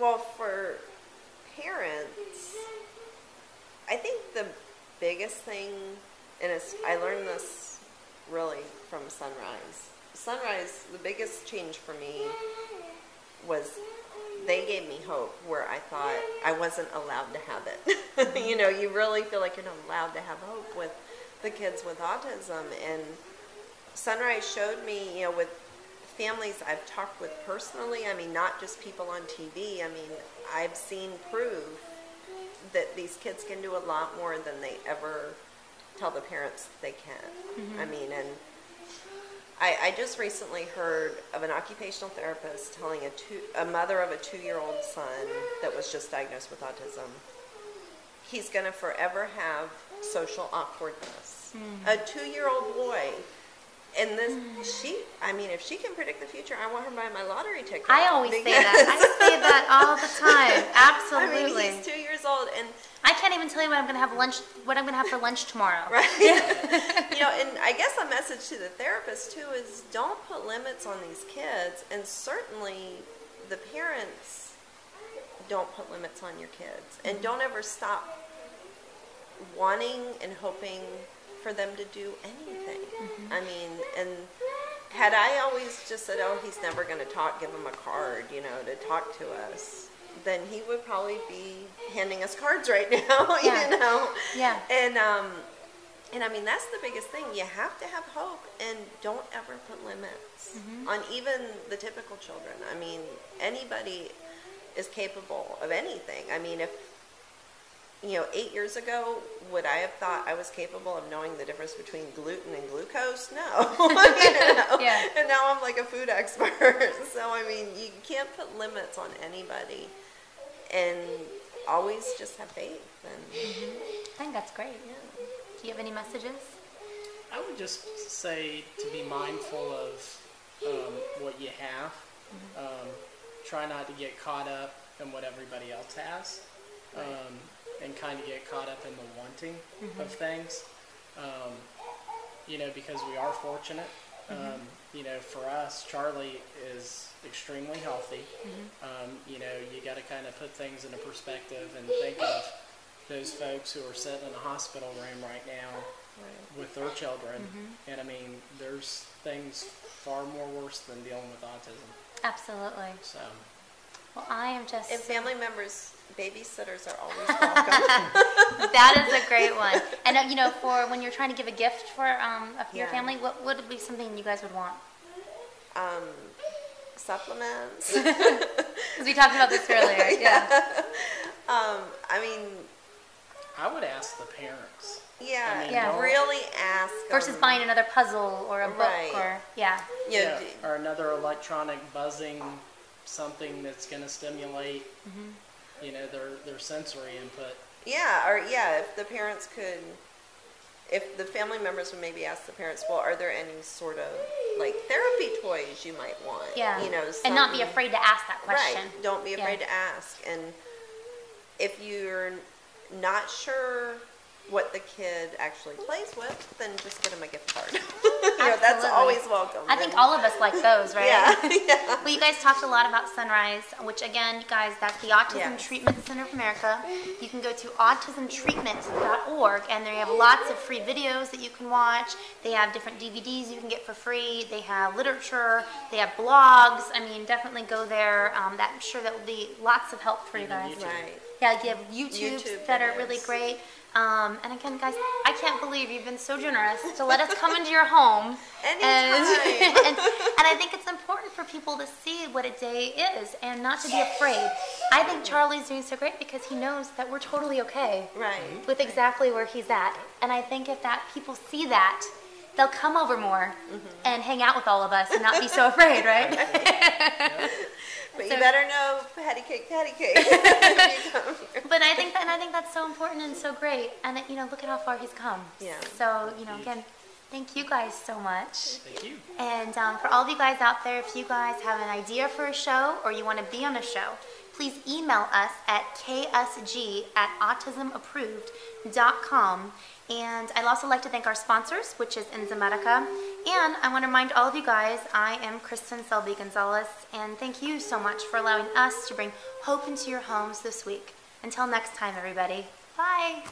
Well, for parents, I think the biggest thing, and I learned this really from Sunrise, the biggest change for me was they gave me hope where I thought I wasn't allowed to have it. You know, you really feel like you're not allowed to have hope with the kids with autism. And Sunrise showed me, you know, with families I've talked with personally, I mean, not just people on TV, I mean, I've seen proof that these kids can do a lot more than they ever tell the parents they can. I mean, and I just recently heard of an occupational therapist telling a mother of a 2-year-old son that was just diagnosed with autism, he's going to forever have social awkwardness. A 2-year-old boy. And this, I mean, if she can predict the future, I want her to buy my lottery ticket. I always say that. I say that all the time. Absolutely. I mean, he's 2 years old, and I can't even tell you what I'm going to have for lunch tomorrow. Right. You know, and I guess a message to the therapist too is don't put limits on these kids, and certainly the parents don't put limits on your kids, and don't ever stop wanting and hoping for them to do anything. I mean, and had I always just said, oh, he's never going to talk, give him a card, you know, to talk to us, then he would probably be handing us cards right now, you know? Yeah. And I mean, that's the biggest thing. You have to have hope, and don't ever put limits on even the typical children. I mean, anybody is capable of anything. I mean, if, you know, 8 years ago, would I have thought I was capable of knowing the difference between gluten and glucose? No. You know? Yeah. And now I'm like a food expert. So, I mean, you can't put limits on anybody. And always just have faith. And I think that's great. yeah. Do you have any messages? I would just say to be mindful of what you have. Try not to get caught up in what everybody else has. And kind of get caught up in the wanting of things, you know, because we are fortunate. You know, for us, Charlie is extremely healthy. You know, you got to kind of put things into perspective and think of those folks who are sitting in a hospital room right now with their children. And I mean, there's things far more worse than dealing with autism. Absolutely. So. Well, I am just... And family members, babysitters are always welcome. That is a great one. And, you know, for when you're trying to give a gift for your Yeah. family, what would be something you guys would want? Supplements. Because we talked about this earlier. Yeah. I mean... I would ask the parents. Yeah, I mean, Yeah. really ask Versus buying another puzzle or a book Right. or... Yeah. Yeah. Or another electronic buzzing, something that's going to stimulate, you know, their sensory input. Yeah, or if the parents could, if the family members would maybe ask the parents, well, are there any sort of like therapy toys you might want? Yeah. You know, And not be something- afraid to ask that question. Right. Don't be afraid to ask. And if you're not sure what the kid actually plays with, then just get them a gift card. You know, that's Absolutely. always welcome. I think all of us like those, right? Yeah. Well, you guys talked a lot about Sunrise, which again, guys, that's the Autism Yes. Treatment Center of America. You can go to autismtreatment.org, and they have lots of free videos that you can watch. They have different DVDs you can get for free. They have literature. They have blogs. I mean, definitely go there. I'm sure that will be lots of help for you guys. YouTube. Right. Yeah, you have YouTubes YouTube that are videos. really great. And again, guys, I can't believe you've been so generous to let us come into your home. Anytime. And I think it's important for people to see what a day is and not to be afraid. I think Charlie's doing so great because he knows that we're totally okay Right. with exactly where he's at. And I think if that people see that, they'll come over more and hang out with all of us and not be so afraid, right? But So- you better know patty cake if you come here. But I think that's so important and so great. And you know, look at how far he's come. Yeah. So you know, again, thank you guys so much. Thank you. And for all of you guys out there, if you guys have an idea for a show or you want to be on a show, please email us at ksg@autismapproved.com. And I'd also like to thank our sponsors, which is Enzymedica. And I want to remind all of you guys, I am Kristen Selby Gonzalez, and thank you so much for allowing us to bring hope into your homes this week. Until next time, everybody. Bye.